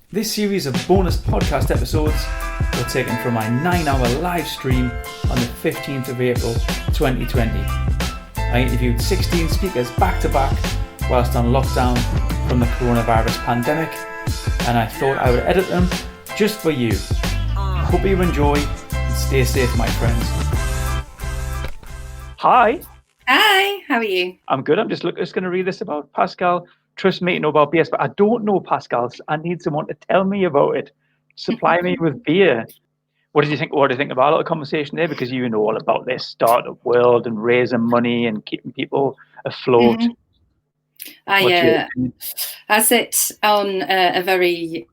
This series of bonus podcast episodes were taken from my 9-hour live stream on the 15th of April 2020. I interviewed 16 speakers back to back whilst on lockdown from the coronavirus pandemic, and I thought I would edit them just for you. Hope you enjoy and stay safe, my friends. Hi. Hi, how are you? I'm good. I'm just going to read this about Pascal. Trust me to know about beer, but I don't know Pascal. I need someone to tell me about it. Supply me with beer. What do you think? What do you think about our conversation there? Because you know all about this startup world and raising money and keeping people afloat. I sit on a very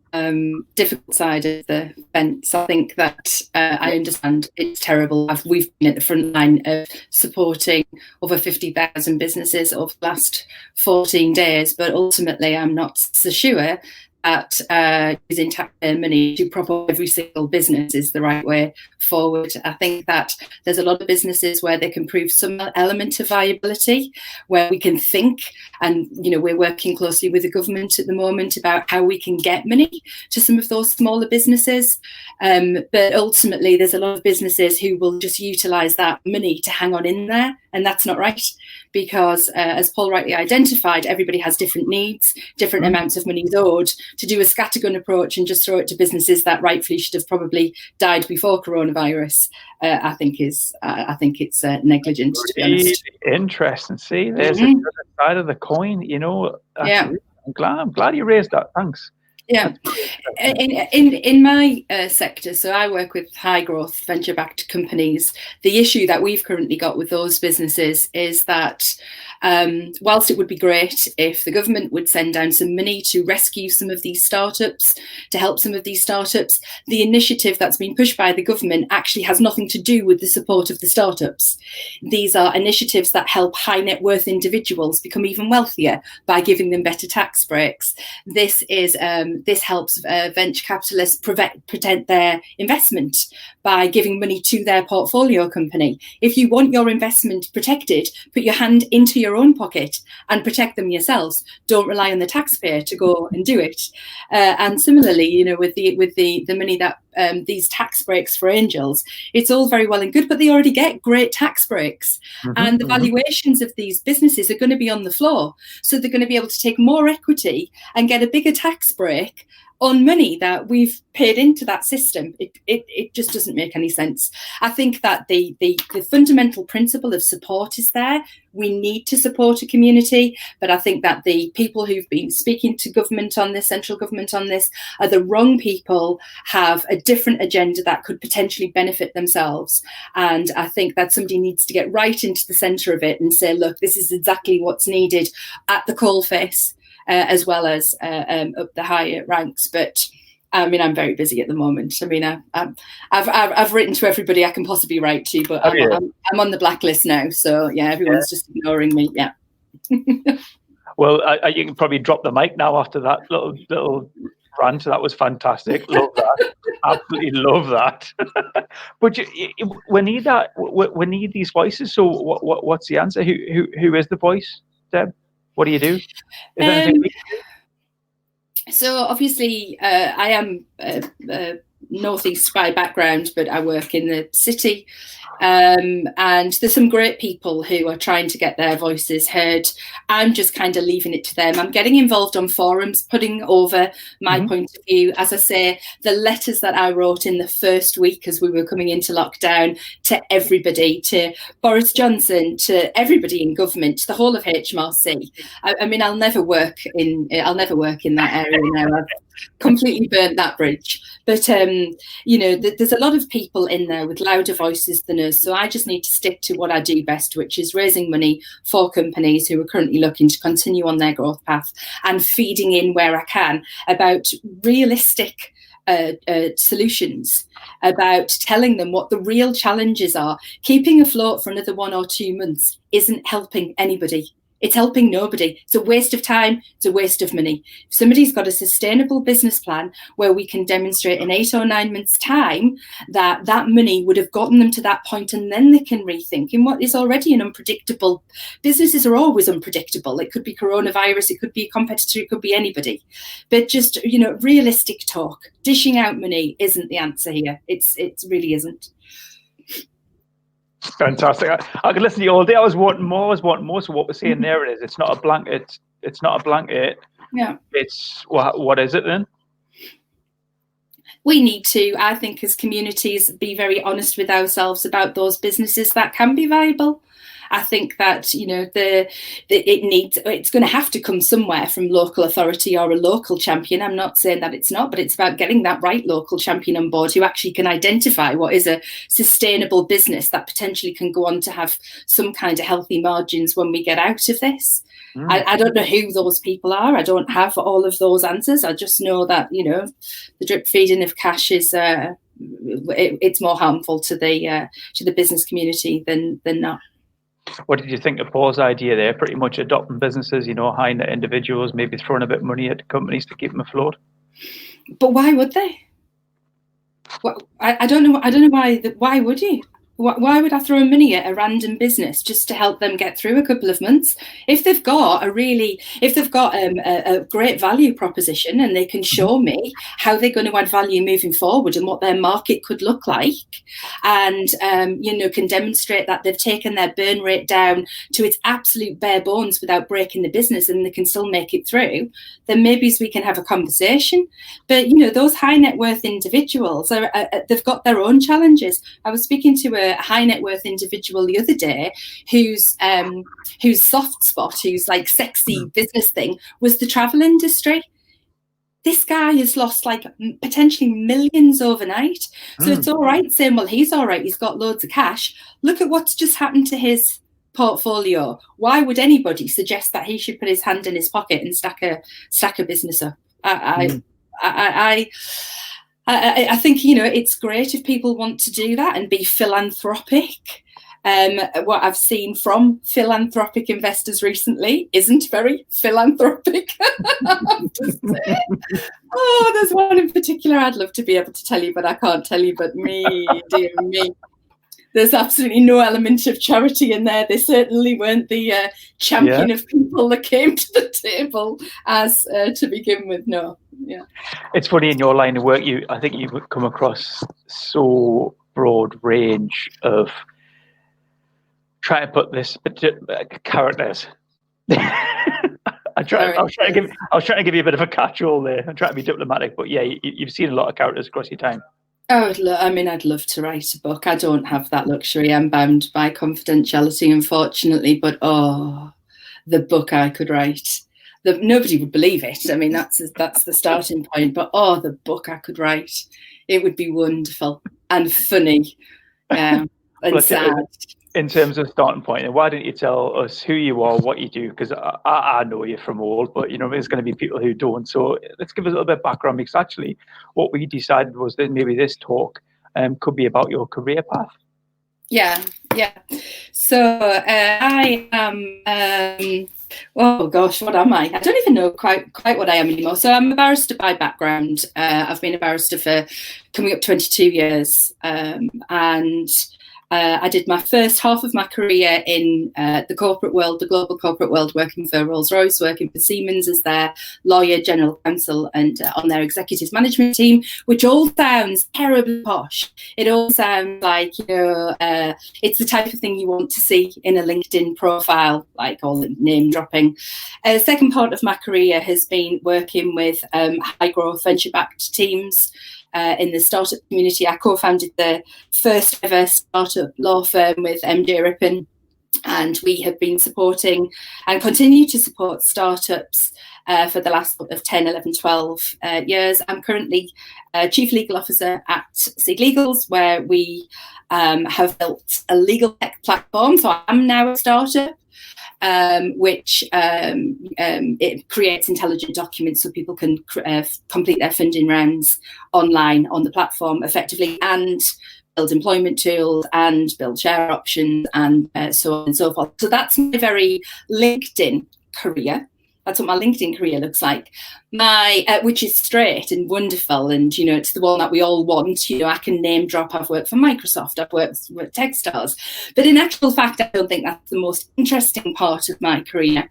difficult side of the fence. I think that I understand it's terrible. We've been at the front line of supporting over 50,000 businesses over the last 14 days, but ultimately I'm not so sure that using taxpayer money to prop up every single business is the right way forward. I think that there's a lot of businesses where they can prove some element of viability, where we can think, and we're working closely with the government at the moment about how we can get money to some of those smaller businesses. But ultimately, there's a lot of businesses who will just utilise that money to hang on in there, and that's not right. Because as Paul rightly identified, everybody has different needs, different amounts of money is owed. To do a scattergun approach and just throw it to businesses that rightfully should have probably died before coronavirus, I think it's negligent, to be honest. Interesting. See, there's another side of the coin, Yeah. I'm glad you raised that. Thanks. Yeah, in my sector, so I work with high growth venture backed companies. The issue that we've currently got with those businesses is that whilst it would be great if the government would send down some money to rescue some of these startups, to help some of these startups, the initiative that's been pushed by the government actually has nothing to do with the support of the startups. These are initiatives that help high net worth individuals become even wealthier by giving them better tax breaks. This helps venture capitalists protect their investment by giving money to their portfolio company. If you want your investment protected, put your hand into your own pocket and protect them yourselves. Don't rely on the taxpayer to go and do it. And similarly, with the money that these tax breaks for angels, it's all very well and good, but they already get great tax breaks. And the valuations of these businesses are going to be on the floor. So they're going to be able to take more equity and get a bigger tax break on money that we've paid into that system. It just doesn't make any sense. I think that the fundamental principle of support is there. We need to support a community, but I think that the people who've been speaking to government on this, central government on this, are the wrong people, have a different agenda that could potentially benefit themselves. And I think that somebody needs to get right into the centre of it and say, look, this is exactly what's needed at the coalface, as well as up the higher ranks. But I mean, I'm very busy at the moment. I mean, I've written to everybody I can possibly write to, but I'm on the blacklist now. So yeah, everyone's just ignoring me. Yeah. Well, you can probably drop the mic now after that little rant. That was fantastic. Love that. Absolutely love that. But we need that. We need these voices. So what's the answer? Who is the voice, Deb? What do you do? Is there anything we can do? So obviously, I am Northeast by background, but I work in the city. And there's some great people who are trying to get their voices heard. I'm just kind of leaving it to them. I'm getting involved on forums, putting over my point of view. As I say, the letters that I wrote in the first week as we were coming into lockdown to everybody, to Boris Johnson, to everybody in government, to the whole of HMRC. I mean, I'll never work in that area now. I've completely burnt that bridge. But, there's a lot of people in there with louder voices than us. So I just need to stick to what I do best, which is raising money for companies who are currently looking to continue on their growth path and feeding in where I can about realistic solutions, about telling them what the real challenges are. Keeping afloat for another 1 or 2 months isn't helping anybody. It's helping nobody. It's a waste of time. It's a waste of money. If somebody's got a sustainable business plan where we can demonstrate in 8 or 9 months' time that that money would have gotten them to that point, and then they can rethink in what is already an unpredictable. Businesses are always unpredictable. It could be coronavirus, it could be a competitor, it could be anybody. But just, realistic talk. Dishing out money isn't the answer here. It really isn't. Fantastic. I could listen to you all day. I was wanting more. So what we're saying there is, it's not a blanket. It's not a blanket. Yeah. It's what is it then? We need to, I think, as communities, be very honest with ourselves about those businesses that can be viable. I think that it's going to have to come somewhere from local authority or a local champion. I'm not saying that it's not, but it's about getting that right local champion on board who actually can identify what is a sustainable business that potentially can go on to have some kind of healthy margins when we get out of this. I don't know who those people are. I don't have all of those answers. I just know that the drip feeding of cash is it's more harmful to the business community than not. What did you think of Paul's idea there? Pretty much adopting businesses, high net individuals, maybe throwing a bit of money at companies to keep them afloat. But why would they? Well, I don't know. I don't know why. Why would you? Why would I throw money at a random business just to help them get through a couple of months? If they've got a great value proposition and they can show me how they're going to add value moving forward and what their market could look like, and can demonstrate that they've taken their burn rate down to its absolute bare bones without breaking the business, and they can still make it through, then maybe we can have a conversation. But those high net worth individuals they've got their own challenges. I was speaking to a high net worth individual the other day whose soft spot, whose like sexy business thing was the travel industry. This guy has lost like potentially millions overnight. So it's all right saying, well, he's all right, he's got loads of cash. Look at what's just happened to his portfolio. Why would anybody suggest that he should put his hand in his pocket and stack a business up? I think, it's great if people want to do that and be philanthropic. What I've seen from philanthropic investors recently isn't very philanthropic. There's one in particular I'd love to be able to tell you, but I can't tell you. But dear me. There's absolutely no element of charity in there. They certainly weren't the champion of people that came to the table as to begin with. No, yeah. It's funny, in your line of work, I think you've come across so broad range of trying to put this characters. I was trying to give you a bit of a catch-all there. I'm trying to be diplomatic, but yeah, you've seen a lot of characters across your time. I'd love to write a book. I don't have that luxury. I'm bound by confidentiality, unfortunately. But the book I could write. Nobody would believe it. I mean, that's the starting point. But the book I could write. It would be wonderful and funny and sad. In terms of starting point, why don't you tell us who you are, what you do? Because I know you from old, but there's going to be people who don't. So let's give us a little bit of background, because actually what we decided was that maybe this talk could be about your career path. Yeah. So I am. Oh gosh, what am I? I don't even know quite what I am anymore. So I'm a barrister by background. I've been a barrister for coming up 22 years, and I did my first half of my career in the corporate world, the global corporate world, working for Rolls-Royce, working for Siemens as their lawyer, general counsel, and on their executive management team, which all sounds terribly posh. It all sounds like, it's the type of thing you want to see in a LinkedIn profile, like all the name dropping. The second part of my career has been working with high growth venture-backed teams. In the startup community. I co-founded the first ever startup law firm with MJ Rippon, and we have been supporting and continue to support startups for the last 10, 11, 12 years. I'm currently Chief Legal Officer at Seedlegals, where we have built a legal tech platform. So I'm now a startup. Which it creates intelligent documents so people can complete their funding rounds online on the platform effectively and build employment tools and build share options and so on and so forth. So that's my very LinkedIn career. That's what my LinkedIn career looks like. Which is straight and wonderful, and it's the one that we all want. I can name drop. I've worked for Microsoft. I've worked with Techstars, but in actual fact, I don't think that's the most interesting part of my career.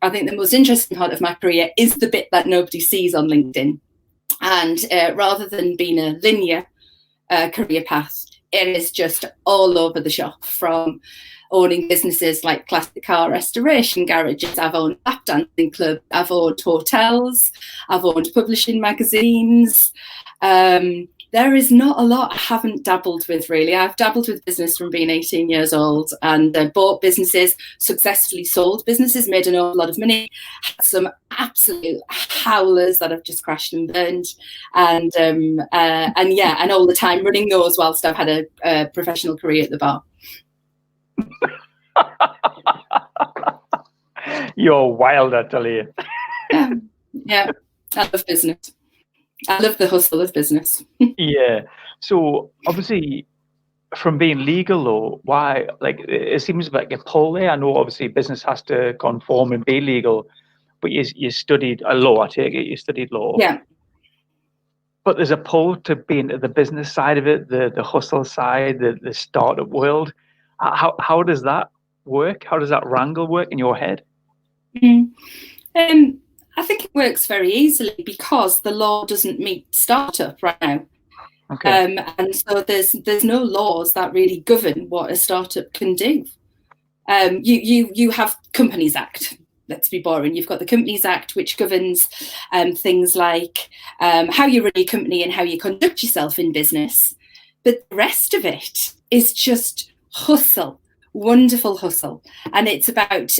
I think the most interesting part of my career is the bit that nobody sees on LinkedIn, and rather than being a linear career path, it is just all over the shop, from owning businesses like classic car restoration garages. I've owned lap dancing clubs. I've owned hotels. I've owned publishing magazines. There is not a lot I haven't dabbled with, really. I've dabbled with business from being 18 years old, and bought businesses, successfully sold businesses, made an awful lot of money, had some absolute howlers that have just crashed and burned, and all the time running those whilst I've had a professional career at the bar. You're wild, I tell you. Yeah, I love business. I love the hustle of business. Yeah. So obviously, from being legal, though, why? Like, it seems like a pull there. I know obviously business has to conform and be legal, but you studied law. I take it you studied law. Yeah. But there's a pull to being the business side of it, the hustle side, the startup world. How does that work? How does that wrangle work in your head? I think it works very easily because the law doesn't meet startup right now. Okay. And so there's no laws that really govern what a startup can do. You have Companies Act. Let's be boring. You've got the Companies Act, which governs things like how you run your company and how you conduct yourself in business. But the rest of it is just hustle, wonderful hustle. And it's about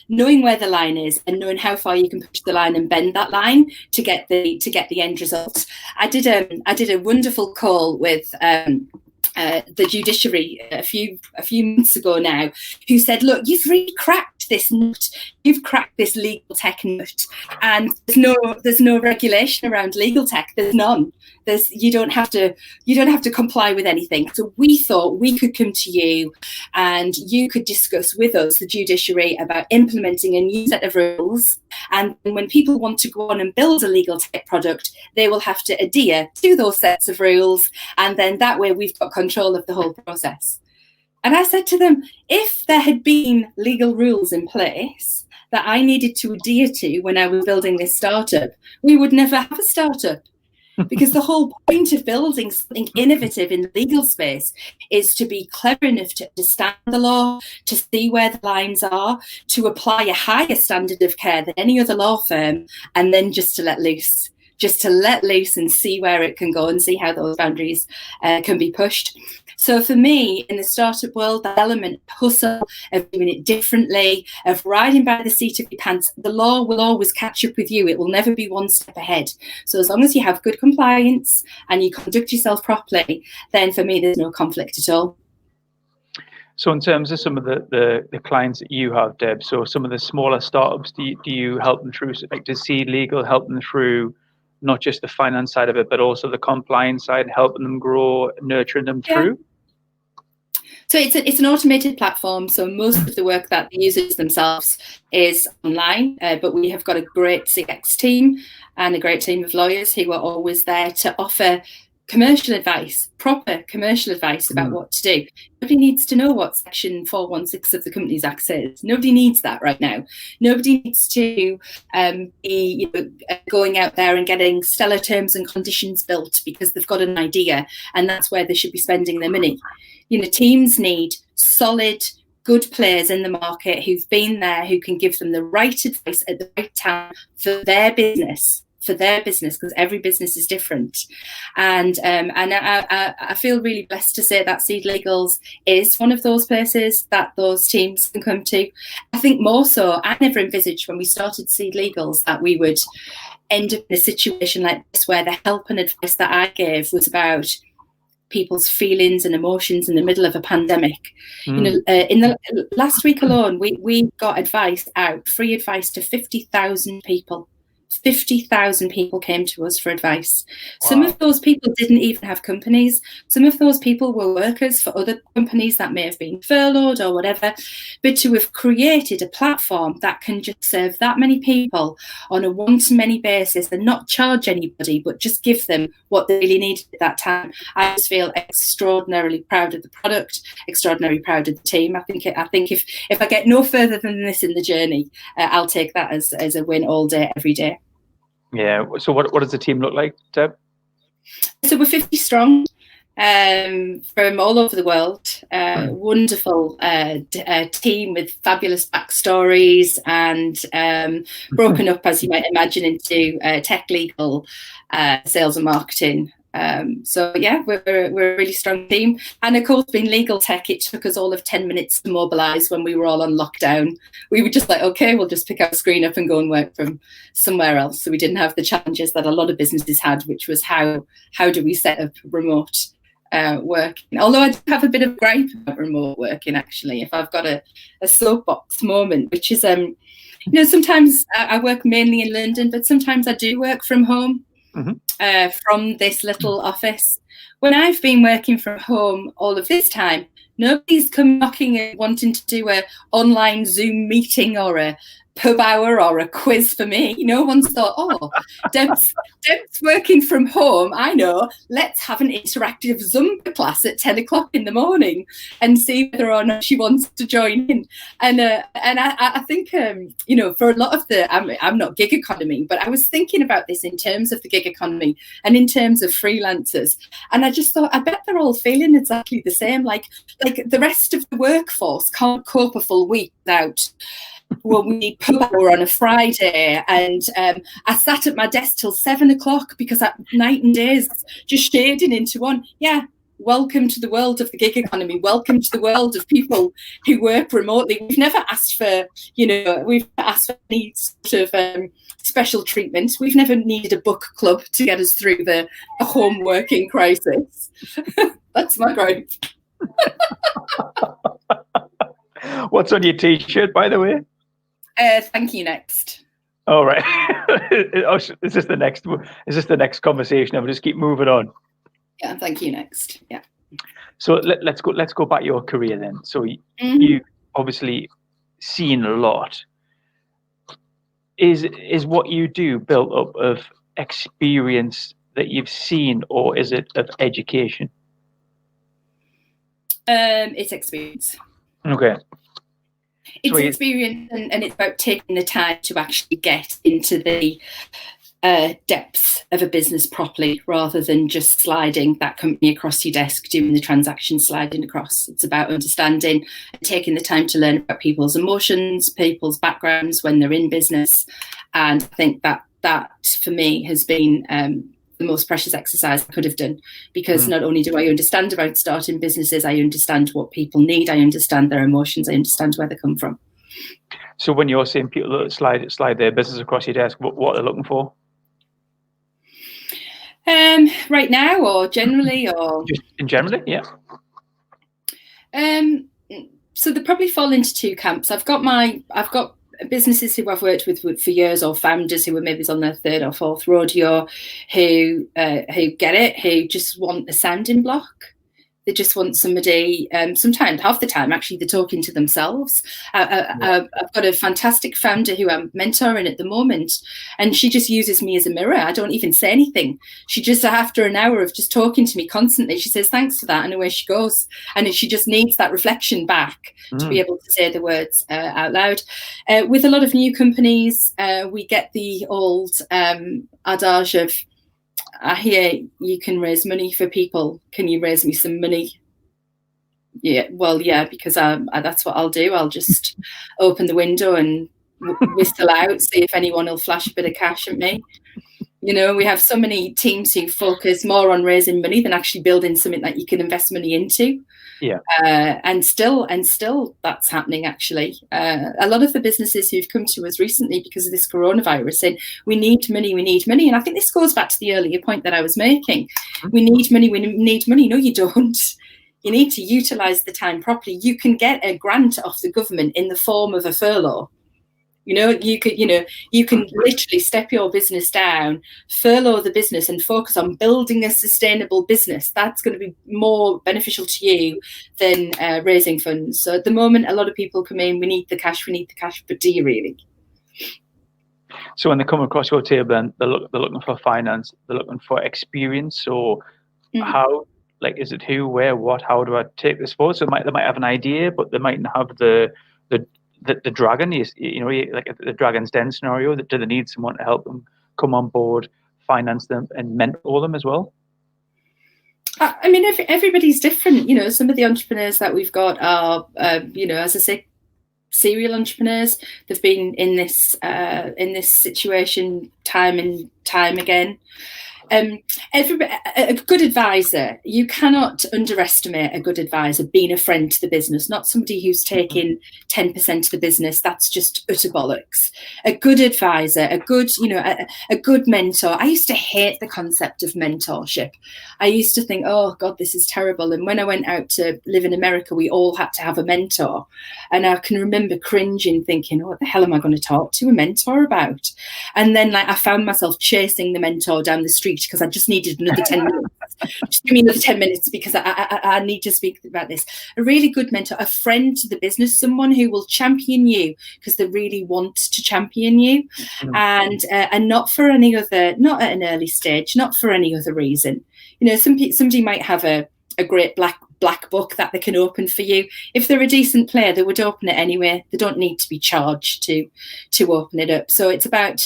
knowing where the line is and knowing how far you can push the line and bend that line to get the end result. I did a wonderful call with the judiciary a few months ago now, who said, look, you've really cracked this nut. You've cracked this legal tech nut, and there's no regulation around legal tech. There's none. You don't have to comply with anything. So we thought we could come to you and you could discuss with us, the judiciary, about implementing a new set of rules. And when people want to go on and build a legal tech product, they will have to adhere to those sets of rules. And then that way we've got control of the whole process. And I said to them, if there had been legal rules in place that I needed to adhere to when I was building this startup, we would never have a startup. Because the whole point of building something innovative in the legal space is to be clever enough to understand the law, to see where the lines are, to apply a higher standard of care than any other law firm, and then just to let loose and see where it can go and see how those boundaries can be pushed. So for me, in the startup world, that element of hustle, of doing it differently, of riding by the seat of your pants, the law will always catch up with you. It will never be one step ahead. So as long as you have good compliance and you conduct yourself properly, then for me, there's no conflict at all. So in terms of some of the clients that you have, Deb, so some of the smaller startups, do you help them through, like does Seedlegal help them through not just the finance side of it, but also the compliance side, helping them grow, nurturing them through? So it's an automated platform. So most of the work that the users themselves is online, but we have got a great CX team and a great team of lawyers who are always there to offer commercial advice, proper commercial advice about what to do. Nobody needs to know what Section 416 of the Companies Act says. Nobody needs that right now. Nobody needs to be going out there and getting stellar terms and conditions built because they've got an idea and that's where they should be spending their money. Teams need solid, good players in the market who've been there, who can give them the right advice at the right time for their business, because every business is different. And I feel really blessed to say that Seedlegals is one of those places that those teams can come to. I think more so, I never envisaged when we started Seedlegals that we would end up in a situation like this where the help and advice that I gave was about people's feelings and emotions in the middle of a pandemic. In the last week alone, we got advice out, free advice to 50,000 people. 50,000 people came to us for advice. Wow. Some of those people didn't even have companies. Some of those people were workers for other companies that may have been furloughed or whatever. But to have created a platform that can just serve that many people on a one-to-many basis and not charge anybody, but just give them what they really needed at that time, I just feel extraordinarily proud of the product, extraordinarily proud of the team. I think if I get no further than this in the journey, I'll take that as a win all day, every day. Yeah. So what does the team look like, Deb? So we're 50 strong from all over the world. Wonderful team with fabulous backstories and broken up, as you might imagine, into tech, legal, sales and marketing. So yeah, we're a really strong team. And of course, being legal tech, it took us all of 10 minutes to mobilise when we were all on lockdown. We were just like, okay, we'll just pick our screen up and go and work from somewhere else. So we didn't have the challenges that a lot of businesses had, which was how do we set up remote working. Although I do have a bit of gripe about remote working, actually, if I've got a soapbox moment, which is, sometimes I work mainly in London, but sometimes I do work from home. From this little office. When I've been working from home all of this time, nobody's come knocking and wanting to do an online Zoom meeting or a pub hour or a quiz for me. No one's thought, oh, Deb's working from home. I know, let's have an interactive Zumba class at 10 o'clock in the morning and see whether or not she wants to join in. And I think, for a lot of I'm not gig economy, but I was thinking about this in terms of the gig economy and in terms of freelancers. And I just thought, I bet they're all feeling exactly the same. Like the rest of the workforce can't cope a full week without, well, we need pub hour on a Friday, and I sat at my desk till 7 o'clock because night and days just shading into one. Yeah, welcome to the world of the gig economy. Welcome to the world of people who work remotely. We've never asked for, any sort of special treatment. We've never needed a book club to get us through the home working crisis. That's my gripe. What's on your T-shirt, by the way? Thank you, next. All right. Is this the next conversation? I will just keep moving on. Yeah, thank you, next. Yeah. So let's go back to your career then. So you've obviously seen a lot. Is what you do built up of experience that you've seen, or is it of education? It's experience. Okay. It's experience, and it's about taking the time to actually get into the depth of a business properly, rather than just sliding that company across your desk, doing the transaction sliding across. It's about understanding and taking the time to learn about people's emotions, people's backgrounds when they're in business. And I think that for me has been the most precious exercise I could have done, because not only do I understand about starting businesses, I understand what people need, I understand their emotions, I understand where they come from. So when you're seeing people that slide their business across your desk, what are they looking for? Right now, or generally, or just in generally, yeah. So they probably fall into two camps. I've got businesses who I've worked with for years, or founders who are maybe on their third or fourth rodeo, who get it, who just want a sounding block. They just want somebody, sometimes, half the time, actually, they're talking to themselves. I've got a fantastic founder who I'm mentoring at the moment, and she just uses me as a mirror. I don't even say anything. She just, after an hour of just talking to me constantly, she says, thanks for that, and away she goes. And she just needs that reflection back to be able to say the words out loud. With a lot of new companies, we get the old adage of, I hear you can raise money for people. Can you raise me some money? Yeah, well, yeah, because that's what I'll do. I'll just open the window and whistle out, see if anyone will flash a bit of cash at me. We have so many teams who focus more on raising money than actually building something that you can invest money into. Yeah. And still that's happening, actually. A lot of the businesses who've come to us recently because of this coronavirus saying, we need money. And I think this goes back to the earlier point that I was making. We need money. No, you don't. You need to utilise the time properly. You can get a grant off the government in the form of a furlough You can literally step your business down, furlough the business, and focus on building a sustainable business. That's going to be more beneficial to you than raising funds. So at the moment, a lot of people come in, we need the cash, but do you really? So when they come across your table, then they're looking for finance, they're looking for experience. So how, like, is it who, where, what, how do I take this forward? So they might have an idea, but they mightn't have the dragon, like the Dragon's Den scenario. Do they need someone to help them come on board, finance them, and mentor them as well? I mean, everybody's different. Some of the entrepreneurs that we've got are, as I say, serial entrepreneurs. They've been in this situation time and time again. A good advisor, you cannot underestimate a good advisor being a friend to the business, not somebody who's taking 10% of the business. That's just utter bollocks. A good advisor, a good mentor. I used to hate the concept of mentorship. I used to think, oh God, this is terrible. And when I went out to live in America, we all had to have a mentor. And I can remember cringing, thinking, oh, what the hell am I going to talk to a mentor about? And then I found myself chasing the mentor down the street because I just needed another 10 minutes. Just give me another 10 minutes because I need to speak about this. A really good mentor, a friend to the business, someone who will champion you because they really want to champion you, and not for any other, not at an early stage, not for any other reason. Somebody might have a great black book that they can open for you. If they're a decent player, they would open it anyway. They don't need to be charged to open it up. So it's about,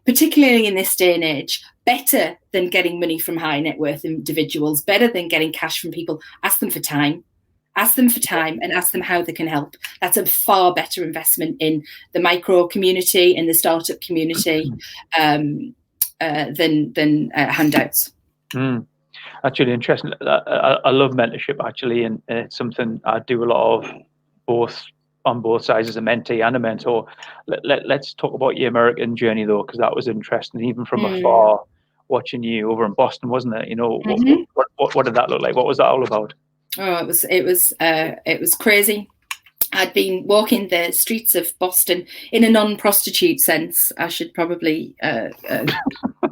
particularly in this day and age, better than getting money from high net worth individuals, better than getting cash from people. Ask them for time and ask them how they can help. That's a far better investment in the micro community and the startup community than handouts. That's really interesting. I love mentorship, actually, and it's something I do a lot of, on both sides as a mentee and a mentor. Let's talk about your American journey, though, because that was interesting, even from afar, watching you over in Boston, wasn't it? What did that look like? What was that all about? Oh, it was crazy. I'd been walking the streets of Boston in a non-prostitute sense. I should probably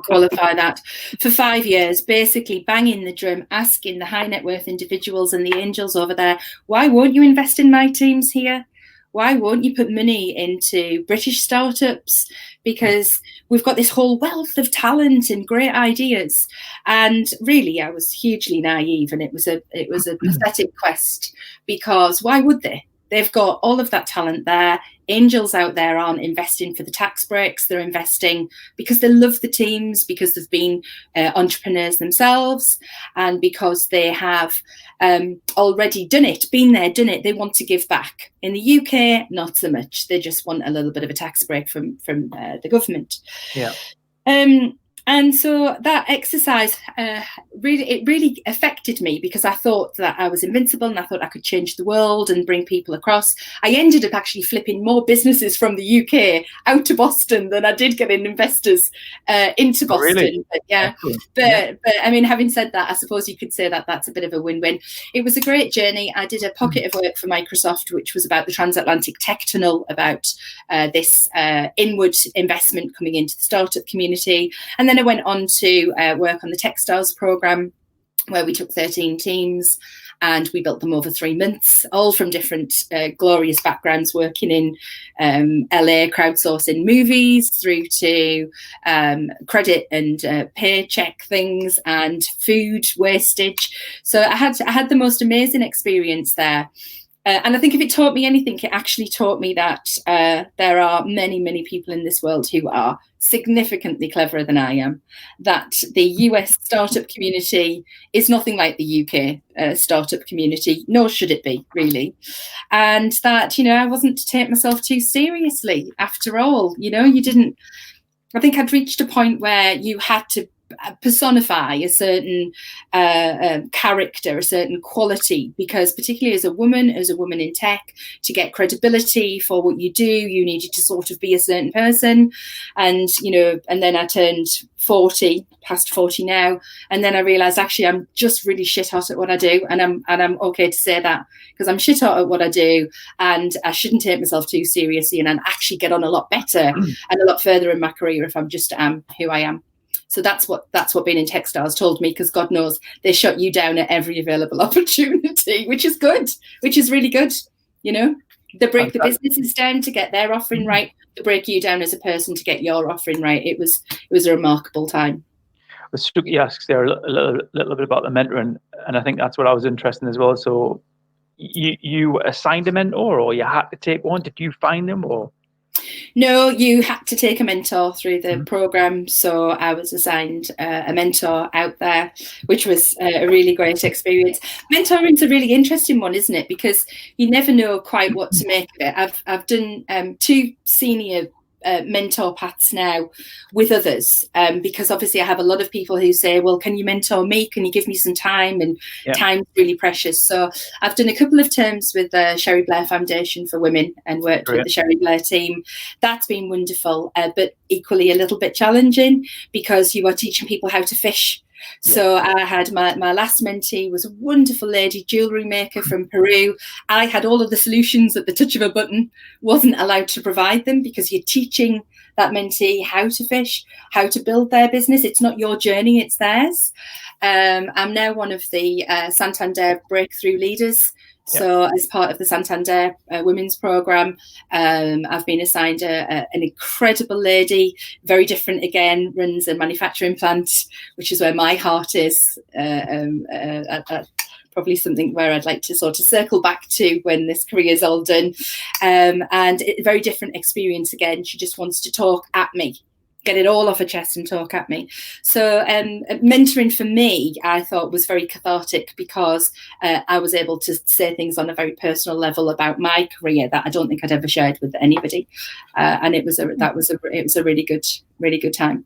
qualify that, for 5 years, basically banging the drum, asking the high net worth individuals and the angels over there, why won't you invest in my teams here? Why won't you put money into British startups? Because we've got this whole wealth of talent and great ideas. And really, I was hugely naive, and it was a pathetic quest, because why would they? They've got all of that talent there. Angels out there aren't investing for the tax breaks. They're investing because they love the teams, because they've been entrepreneurs themselves, and because they have already done it, been there, done it. They want to give back. In the UK, not so much. They just want a little bit of a tax break from the government. Yeah. And so that exercise really affected me, because I thought that I was invincible and I thought I could change the world and bring people across. I ended up actually flipping more businesses from the UK out to Boston than I did getting investors into Boston. Really? But yeah, but I mean, having said that, I suppose you could say that that's a bit of a win-win. It was a great journey. I did a pocket of work for Microsoft, which was about the transatlantic tech tunnel, about this inward investment coming into the startup community. And then I went on to work on the Techstars program, where we took 13 teams and we built them over 3 months, all from different glorious backgrounds, working in LA crowdsourcing movies, through to credit and paycheck things and food wastage. So I had the most amazing experience there. And I think if it taught me anything, it actually taught me that there are many, many people in this world who are significantly cleverer than I am, that the US startup community is nothing like the UK startup community, nor should it be, really. And that, I wasn't to take myself too seriously after all. I think I'd reached a point where you had to personify a certain character, a certain quality, because particularly as a woman in tech, to get credibility for what you do, you needed to sort of be a certain person. And, and then I turned 40, past 40 now, and then I realized actually I'm just really shit hot at what I do, and I'm okay to say that, because I'm shit hot at what I do, and I shouldn't take myself too seriously, and I'd actually get on a lot better and a lot further in my career if I'm just who I am. So that's what being in Techstars told me, because God knows they shut you down at every available opportunity, which is good, which is really good. They break the businesses down to get their offering right. They break you down as a person to get your offering right. It was a remarkable time. Well, Stucky asks there a little bit about the mentoring, and I think that's what I was interested in as well. So you assigned a mentor, or you had to take one? Did you find them, or? No, you had to take a mentor through the program. So I was assigned a mentor out there, which was a really great experience. Mentoring's a really interesting one, isn't it? Because you never know quite what to make of it. I've done 2 senior mentor paths now with others, because obviously I have a lot of people who say, well, can you mentor me? Can you give me some time? And time's really precious. So I've done a couple of terms with the Cherie Blair Foundation for Women and worked with the Cherie Blair team. That's been wonderful, but equally a little bit challenging, because you are teaching people how to fish. So I had my last mentee was a wonderful lady, jewellery maker from Peru. I had all of the solutions at the touch of a button, wasn't allowed to provide them, because you're teaching that mentee how to fish, how to build their business. It's not your journey, it's theirs. I'm now one of the Santander Breakthrough Leaders. So as part of the Santander Women's Programme, I've been assigned an incredible lady, very different again, runs a manufacturing plant, which is where my heart is, probably something where I'd like to sort of circle back to when this career is all done. And a very different experience again. She just wants to talk at me, get it all off her chest and talk at me. So mentoring for me, I thought, was very cathartic, because I was able to say things on a very personal level about my career that I don't think I'd ever shared with anybody. And it was a really good time.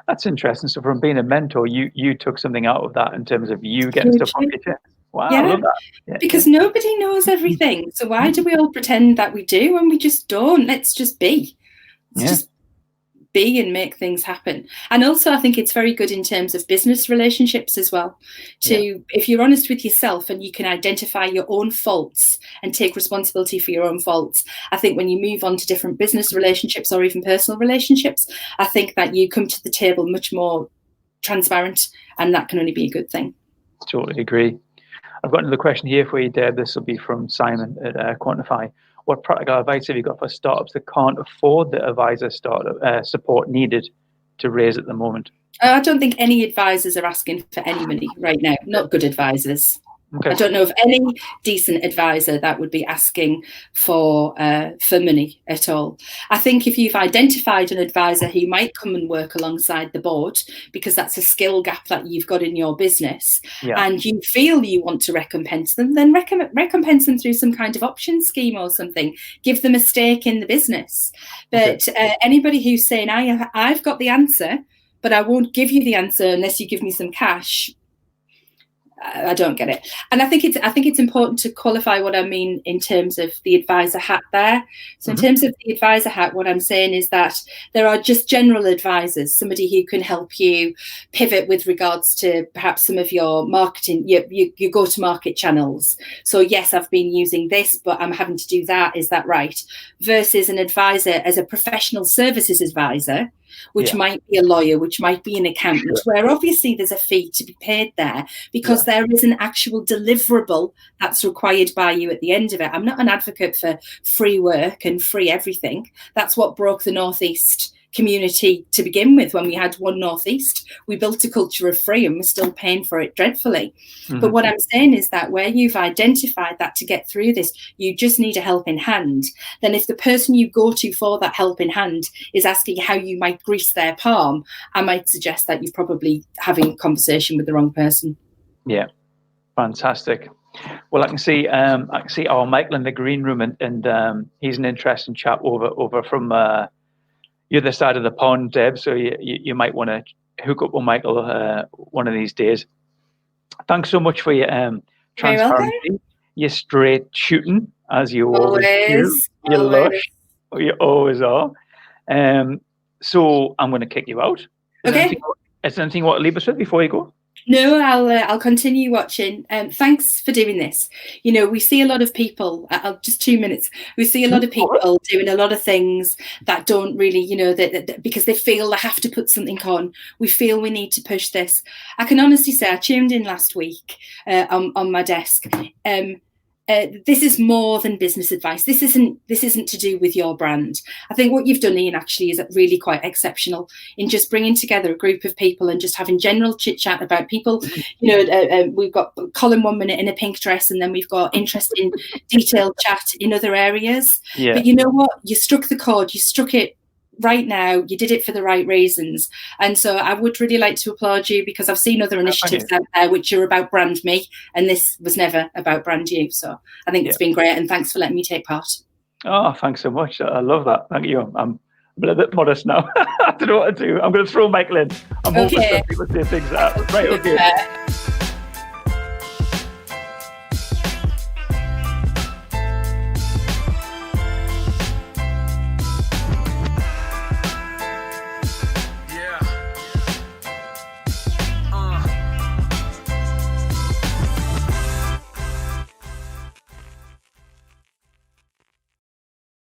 That's interesting. So from being a mentor, you took something out of that in terms of you getting stuff off your chest. Wow, I love that. Because nobody knows everything. So why do we all pretend that we do when we just don't? Let's just be. Just be and make things happen. And also I think it's very good in terms of business relationships as well, if you're honest with yourself and you can identify your own faults and take responsibility for your own faults. I think when you move on to different business relationships or even personal relationships, I think that you come to the table much more transparent, and that can only be a good thing. Totally agree. I've got another question here for you, Deb. This will be from Simon at Quantify. What practical advice have you got for startups that can't afford the advisor support needed to raise at the moment? I don't think any advisors are asking for any money right now. Not good advisors. Okay. I don't know of any decent advisor that would be asking for money at all. I think if you've identified an advisor who might come and work alongside the board, because that's a skill gap that you've got in your business, and you feel you want to recompense them, then recompense them through some kind of option scheme or something. Give them a stake in the business. But anybody who's saying, I've got the answer, but I won't give you the answer unless you give me some cash, I don't get it. And I think it's important to qualify what I mean in terms of the advisor hat there. So in terms of the advisor hat, what I'm saying is that there are just general advisors, somebody who can help you pivot with regards to perhaps some of your marketing, your go-to-market channels. So yes, I've been using this, but I'm having to do that. Is that right? Versus an advisor as a professional services advisor, which might be a lawyer, which might be an accountant, where obviously there's a fee to be paid there, because there is an actual deliverable that's required by you at the end of it. I'm not an advocate for free work and free everything. That's what broke the Northeast community to begin with. When we had one Northeast, we built a culture of free, and we're still paying for it dreadfully. But what I'm saying is that where you've identified that to get through this, you just need a helping hand. Then if the person you go to for that helping hand is asking how you might grease their palm, I might suggest that you're probably having a conversation with the wrong person. Yeah, fantastic. Well, I can see our Michael in the green room, and he's an interesting chap over from the other side of the pond, Deb. So you might want to hook up with Michael one of these days. Thanks so much for your transparency, your straight shooting, as you always do. You lush. You always are. So I'm going to kick you out. Is there anything you want to leave us with before you go? No, I'll continue watching. Thanks for doing this. You know, we see a lot of people. Just 2 minutes. We see a lot of people doing a lot of things that don't really, you know, that because they feel they have to put something on. We feel we need to push this. I can honestly say I tuned in last week on my desk. This is more than business advice. This isn't to do with your brand. I think what you've done, Ian, actually is really quite exceptional in just bringing together a group of people and just having general chit chat about people. You know, we've got Colin 1 minute in a pink dress, and then we've got interesting detailed chat in other areas. Yeah. But you know what? You struck the chord. You struck it right now. You did it for the right reasons, and so I would really like to applaud you, because I've seen other initiatives out there which are about brand me, and this was never about brand you. So I think it's been great, and thanks for letting me take part. Oh, thanks so much. I love that. Thank you. I'm a little bit modest now. I don't know what to do. I'm going to throw Michael in. I'm hoping that people say things that right. Okay.